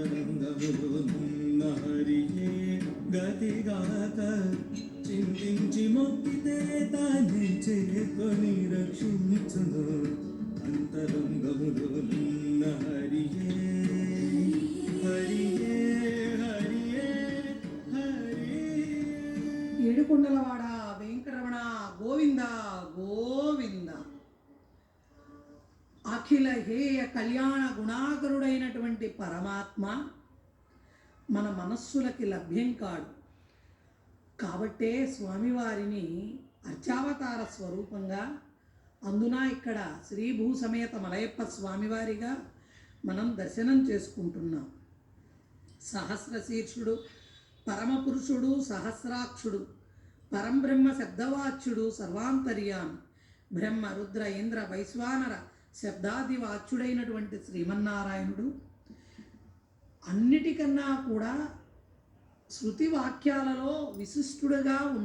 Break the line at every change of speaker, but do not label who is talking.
అంతరంగములున్న హరియే గతిగాక చింతించి మొక్కితే తానే చేకొని రక్షించును. అంతరంగములున్న హరియే హరియే హరియే హరియే.
ఏడుకొండలవాడ వెంకటరమణ గోవింద గోవింద. అఖిల హేయ కళ్యాణ గుణాకరుడైనటువంటి పరమాత్మ మన మనస్సులకి లభ్యం కాడు. కాబట్టే స్వామివారిని అర్చావతార స్వరూపంగా, అందున ఇక్కడ శ్రీభూ సమేత మలయప్ప స్వామివారిగా మనం దర్శనం చేసుకుంటున్నాం. సహస్రశీర్షుడు, పరమపురుషుడు, సహస్రాక్షుడు, పరంబ్రహ్మ శబ్దవాచ్యుడు, సర్వాంతర్యామి, బ్రహ్మ రుద్ర ఇంద్ర వైశ్వానర శబ్దాది వాచ్యుడైనటువంటి శ్రీమన్నారాయణుడు అన్నిటికన్నా కూడా శృతి వాక్యాలలో విశిష్టుడుగా